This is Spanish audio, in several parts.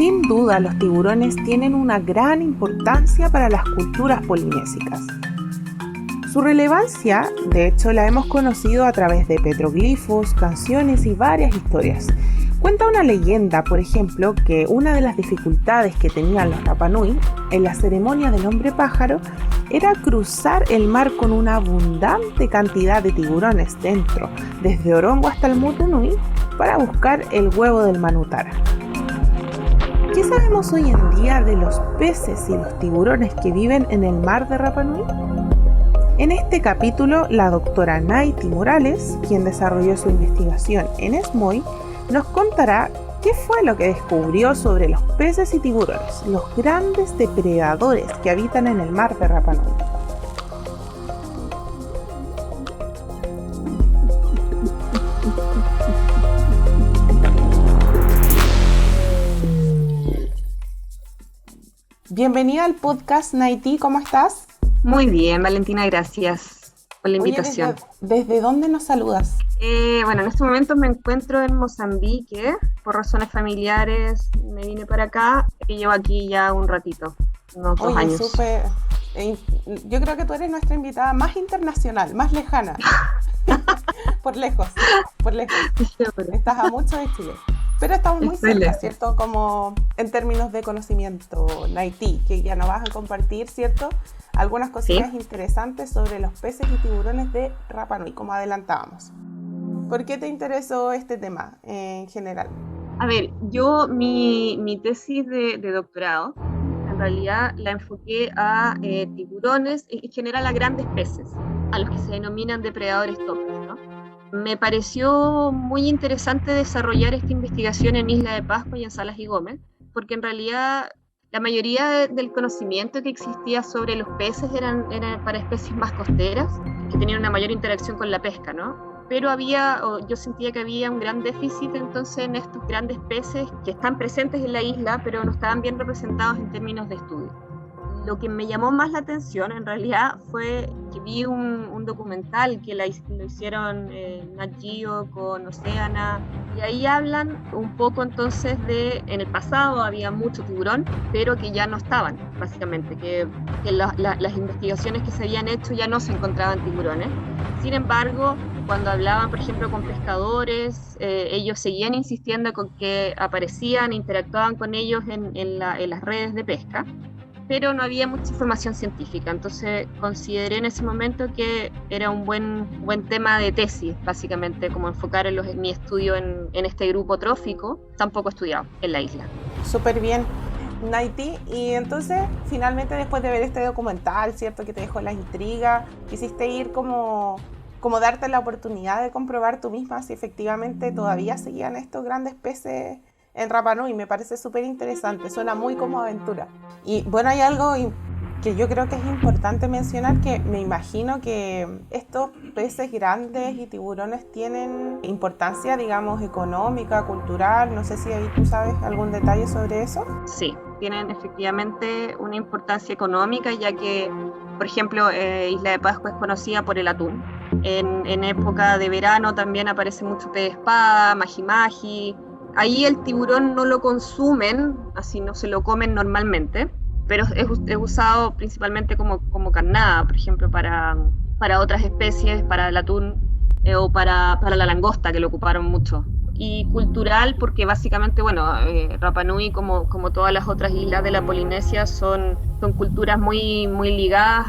Sin duda, los tiburones tienen una gran importancia para las culturas polinésicas. Su relevancia, de hecho, la hemos conocido a través de petroglifos, canciones y varias historias. Cuenta una leyenda, por ejemplo, que una de las dificultades que tenían los Rapa Nui en la ceremonia del hombre pájaro era cruzar el mar con una abundante cantidad de tiburones dentro, desde Orongo hasta el Motu Nui, para buscar el huevo del Manutara. ¿Qué sabemos hoy en día de los peces y los tiburones que viven en el mar de Rapa Nui? En este capítulo, la doctora Naiti Morales, quien desarrolló su investigación en SMOI, nos contará qué fue lo que descubrió sobre los peces y tiburones, los grandes depredadores que habitan en el mar de Rapa Nui. Bienvenida al podcast, Naiti, ¿cómo estás? Muy bien, Valentina, gracias por la invitación. Oye, ¿desde dónde nos saludas? Bueno, en este momento me encuentro en Mozambique, por razones familiares me vine para acá y llevo aquí ya un ratito, unos 2 años. Súper. Yo creo que tú eres nuestra invitada más internacional, más lejana. por lejos. Estás a mucho de Chile. Pero estamos muy cerca, ¿cierto? Como en términos de conocimiento, Naiti, que ya nos vas a compartir, ¿cierto? Algunas cosillas interesantes sobre los peces y tiburones de Rapa Nui, como adelantábamos. ¿Por qué te interesó este tema en general? A ver, yo mi tesis de doctorado, en realidad la enfoqué a tiburones, en general a grandes peces, a los que se denominan depredadores topes, ¿no? Me pareció muy interesante desarrollar esta investigación en Isla de Pascua y en Salas y Gómez, porque en realidad la mayoría del conocimiento que existía sobre los peces eran para especies más costeras, que tenían una mayor interacción con la pesca, ¿no? Pero yo sentía que había un gran déficit entonces en estos grandes peces que están presentes en la isla, pero no estaban bien representados en términos de estudio. Lo que me llamó más la atención en realidad fue que vi un documental que lo hicieron Nat Geo con Oceana, y ahí hablan un poco entonces en el pasado había mucho tiburón, pero que ya no estaban, básicamente, que las investigaciones que se habían hecho ya no se encontraban tiburones. Sin embargo, cuando hablaban, por ejemplo, con pescadores, ellos seguían insistiendo con que aparecían, interactuaban con ellos en las redes de pesca, pero no había mucha información científica. Entonces consideré en ese momento que era un buen tema de tesis, básicamente, como enfocar mi estudio en este grupo trófico tan poco estudiado en la isla. Súper bien, Naiti. Y entonces, finalmente, después de ver este documental, ¿cierto?, que te dejó la intriga, quisiste ir como darte la oportunidad de comprobar tú misma si efectivamente todavía seguían estos grandes peces en Rapa Nui. Me parece súper interesante, suena muy como aventura. Y bueno, hay algo que yo creo que es importante mencionar, que me imagino que estos peces grandes y tiburones tienen importancia, digamos, económica, cultural. No sé si ahí tú sabes algún detalle sobre eso. Sí, tienen efectivamente una importancia económica, ya que, por ejemplo, Isla de Pascua es conocida por el atún. En época de verano también aparece mucho pez de espada, maji-maji. Ahí el tiburón no lo consumen, así no se lo comen normalmente, pero es usado principalmente como carnada, por ejemplo, para otras especies, para el atún o para la langosta, que lo ocuparon mucho. Y cultural, porque básicamente, Rapa Nui, como todas las otras islas de la Polinesia, son culturas muy, muy ligadas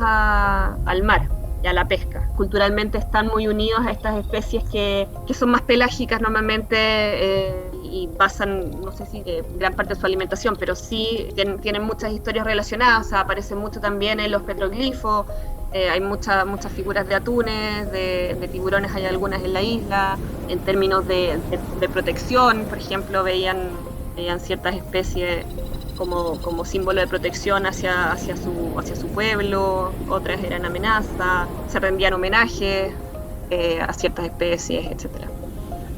al mar y a la pesca. Culturalmente están muy unidos a estas especies que son más pelágicas normalmente, y basan, no sé si gran parte de su alimentación, pero sí tienen muchas historias relacionadas. O sea, aparecen mucho también en los petroglifos. Hay muchas figuras de atunes, de tiburones, hay algunas en la isla. En términos de protección, por ejemplo, veían ciertas especies como símbolo de protección hacia su pueblo, otras eran amenaza, se rendían homenajes a ciertas especies, etc.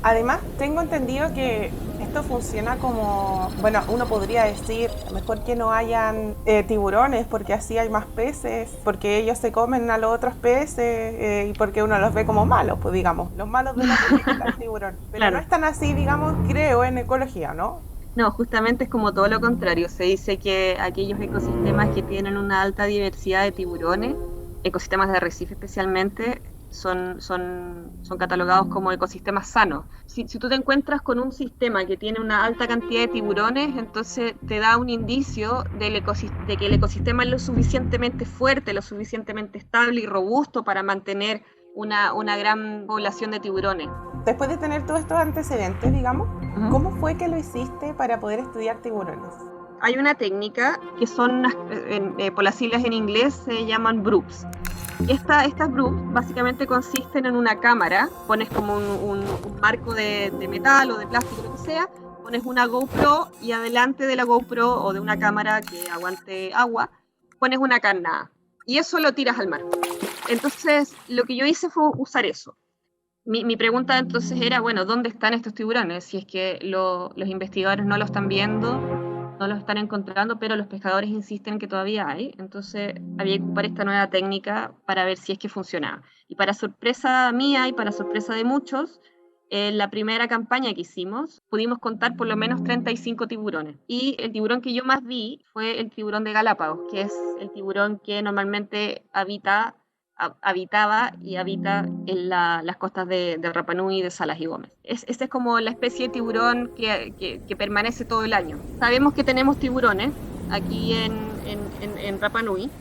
Además, tengo entendido que esto funciona como, uno podría decir, mejor que no hayan tiburones, porque así hay más peces, porque ellos se comen a los otros peces, y porque uno los ve como malos, pues digamos, los malos de la película, el tiburón. Pero claro, no es tan así, digamos, creo, en ecología, ¿no? No, justamente es como todo lo contrario. Se dice que aquellos ecosistemas que tienen una alta diversidad de tiburones, ecosistemas de arrecife especialmente, son catalogados como ecosistemas sanos. Si tú te encuentras con un sistema que tiene una alta cantidad de tiburones, entonces te da un indicio de que el ecosistema es lo suficientemente fuerte, lo suficientemente estable y robusto para mantener una gran población de tiburones. Después de tener todos estos antecedentes, digamos, Ujú. ¿cómo fue que lo hiciste para poder estudiar tiburones? Hay una técnica que son, por las siglas en inglés, se llaman broops. Estas broops básicamente consisten en una cámara, pones como un marco de metal o de plástico, lo que sea, pones una GoPro y adelante de la GoPro o de una cámara que aguante agua, pones una carnada y eso lo tiras al mar. Entonces, lo que yo hice fue usar eso. Mi pregunta entonces era, bueno, ¿dónde están estos tiburones? Si es que los investigadores no lo están viendo, no los están encontrando, pero los pescadores insisten que todavía hay. Entonces había que ocupar esta nueva técnica para ver si es que funcionaba. Y para sorpresa mía y para sorpresa de muchos, en la primera campaña que hicimos, pudimos contar por lo menos 35 tiburones. Y el tiburón que yo más vi fue el tiburón de Galápagos, que es el tiburón que normalmente habitaba y habita en las costas de Rapa Nui, de Salas y Gómez. Esta es como la especie de tiburón que permanece todo el año. Sabemos que tenemos tiburones aquí en Rapa Nui.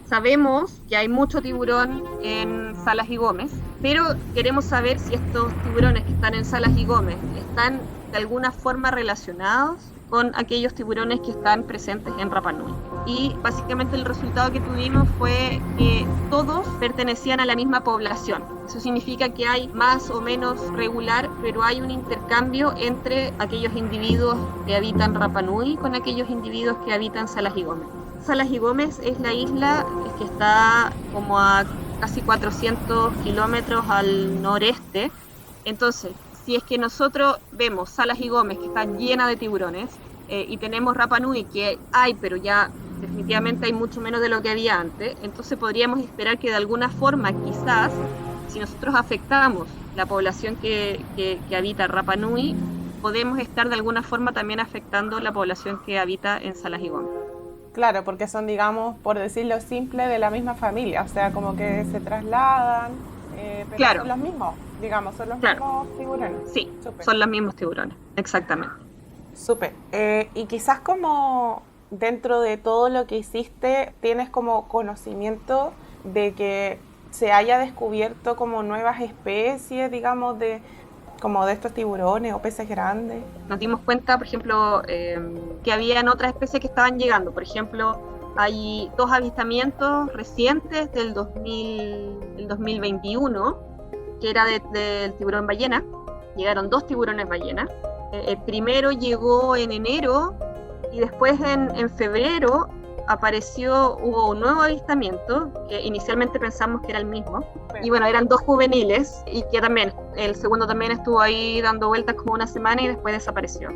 Sabemos que hay mucho tiburón en Salas y Gómez, pero queremos saber si estos tiburones que están en Salas y Gómez están de alguna forma relacionados con aquellos tiburones que están presentes en Rapa Nui. Y básicamente el resultado que tuvimos fue que todos pertenecían a la misma población. Eso significa que hay más o menos regular, pero hay un intercambio entre aquellos individuos que habitan Rapa Nui con aquellos individuos que habitan Salas y Gómez. Salas y Gómez es la isla que está como a casi 400 kilómetros al noreste. Entonces, si es que nosotros vemos Salas y Gómez que están llenas de tiburones y tenemos Rapa Nui que hay, pero ya definitivamente hay mucho menos de lo que había antes, entonces podríamos esperar que de alguna forma, quizás, si nosotros afectamos la población que habita Rapa Nui, podemos estar de alguna forma también afectando la población que habita en Salas y Gómez. Claro, porque son, digamos, por decirlo simple, de la misma familia, o sea, como que se trasladan, pero Claro, son los mismos, digamos, son los claro, mismos tiburones. sí, Súper, son los mismos tiburones, exactamente. súper. Y quizás como dentro de todo lo que hiciste, tienes como conocimiento de que se haya descubierto como nuevas especies, digamos, de como de estos tiburones o peces grandes. Nos dimos cuenta, por ejemplo, que habían otras especies que estaban llegando. Por ejemplo, hay dos avistamientos recientes del 2021, que era del tiburón ballena. Llegaron dos tiburones ballena. El primero llegó en enero y después en febrero hubo un nuevo avistamiento, que inicialmente pensamos que era el mismo, y bueno, eran dos juveniles, y que también, el segundo también estuvo ahí dando vueltas como una semana y después desapareció.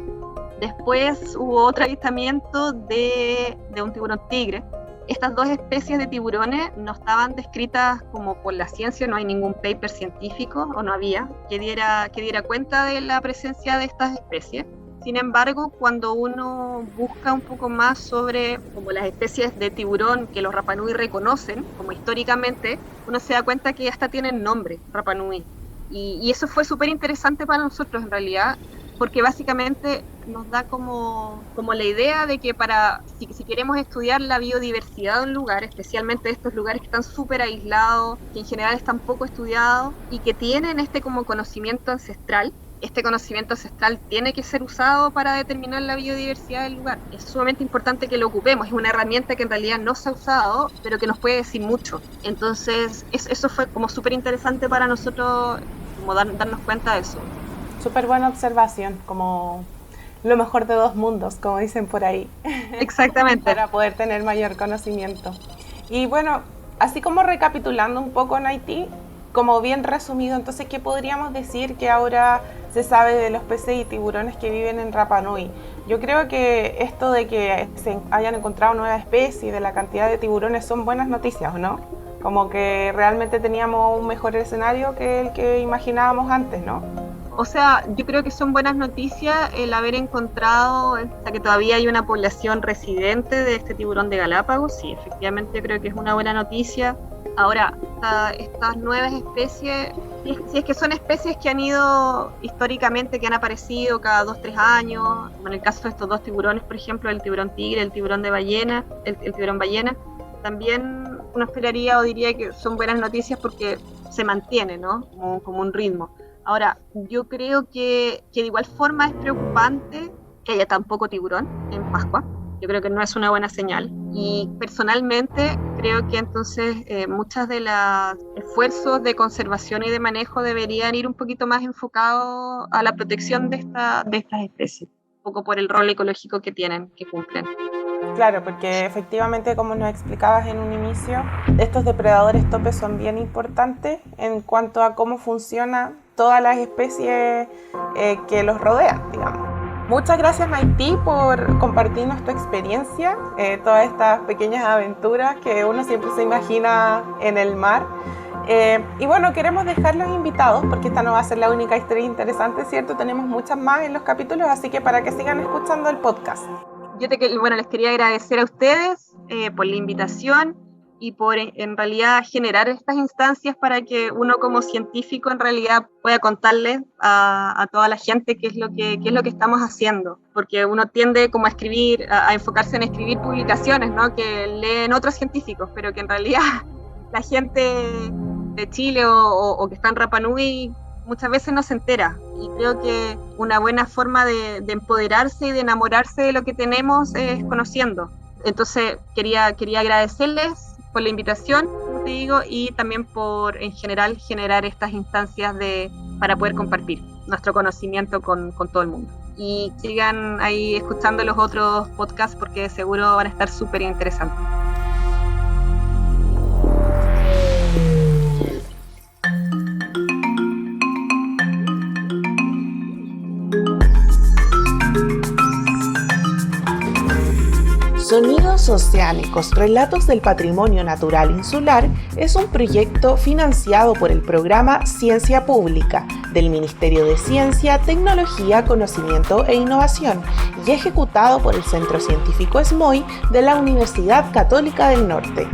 Después hubo otro avistamiento de un tiburón tigre. Estas dos especies de tiburones no estaban descritas como por la ciencia, no hay ningún paper científico, o no había, que diera cuenta de la presencia de estas especies. Sin embargo, cuando uno busca un poco más sobre como las especies de tiburón que los Rapa Nui reconocen, como históricamente, uno se da cuenta que hasta tienen nombre, Rapa Nui. Y eso fue súper interesante para nosotros en realidad, porque básicamente nos da como la idea de que si queremos estudiar la biodiversidad de un lugar, especialmente estos lugares que están súper aislados, que en general están poco estudiados y que tienen este como conocimiento ancestral, este conocimiento ancestral tiene que ser usado para determinar la biodiversidad del lugar. Es sumamente importante que lo ocupemos, es una herramienta que en realidad no se ha usado, pero que nos puede decir mucho. Entonces, eso fue como súper interesante para nosotros, como darnos cuenta de eso. Súper buena observación, como lo mejor de dos mundos, como dicen por ahí, Exactamente. para poder tener mayor conocimiento. Y bueno, así como recapitulando un poco en Haití, como bien resumido, entonces, ¿qué podríamos decir que ahora se sabe de los peces y tiburones que viven en Rapa Nui? Yo creo que esto de que se hayan encontrado nuevas especies, de la cantidad de tiburones, son buenas noticias, ¿no? Como que realmente teníamos un mejor escenario que el que imaginábamos antes, ¿no? O sea, yo creo que son buenas noticias el haber encontrado, o sea, que todavía hay una población residente de este tiburón de Galápagos. Sí, efectivamente creo que es una buena noticia. Ahora, estas nuevas especies, si es que son especies que han ido históricamente, que han aparecido cada 2-3 años, en el caso de estos dos tiburones, por ejemplo, el tiburón tigre, el tiburón de ballena, el tiburón ballena, también uno esperaría o diría que son buenas noticias porque se mantiene, ¿no? Como un ritmo. Ahora, yo creo que de igual forma es preocupante que haya tan poco tiburón en Pascua. Yo creo que no es una buena señal. Y personalmente creo que entonces muchos de los esfuerzos de conservación y de manejo deberían ir un poquito más enfocados a la protección de estas especies, un poco por el rol ecológico que tienen, que cumplen. Claro, porque efectivamente, como nos explicabas en un inicio, estos depredadores topes son bien importantes en cuanto a cómo funcionan todas las especies que los rodean, digamos. Muchas gracias, Maití, por compartirnos tu experiencia, todas estas pequeñas aventuras que uno siempre se imagina en el mar. Y bueno, queremos dejarlos invitados porque esta no va a ser la única historia interesante, ¿cierto? Tenemos muchas más en los capítulos, así que para que sigan escuchando el podcast. Yo les quería agradecer a ustedes por la invitación y por en realidad generar estas instancias para que uno como científico en realidad pueda contarle a toda la gente qué es lo que estamos haciendo, porque uno tiende como a escribir, a enfocarse en escribir publicaciones, ¿no? Que leen otros científicos, pero que en realidad la gente de Chile o que está en Rapa Nui muchas veces no se entera, y creo que una buena forma de empoderarse y de enamorarse de lo que tenemos es conociendo. Entonces quería agradecerles por la invitación, como te digo, y también por en general generar estas instancias para poder compartir nuestro conocimiento con todo el mundo. Y sigan ahí escuchando los otros podcasts porque seguro van a estar súper interesantes. Sonidos Oceánicos, Relatos del Patrimonio Natural Insular es un proyecto financiado por el programa Ciencia Pública del Ministerio de Ciencia, Tecnología, Conocimiento e Innovación y ejecutado por el Centro Científico SMOI de la Universidad Católica del Norte.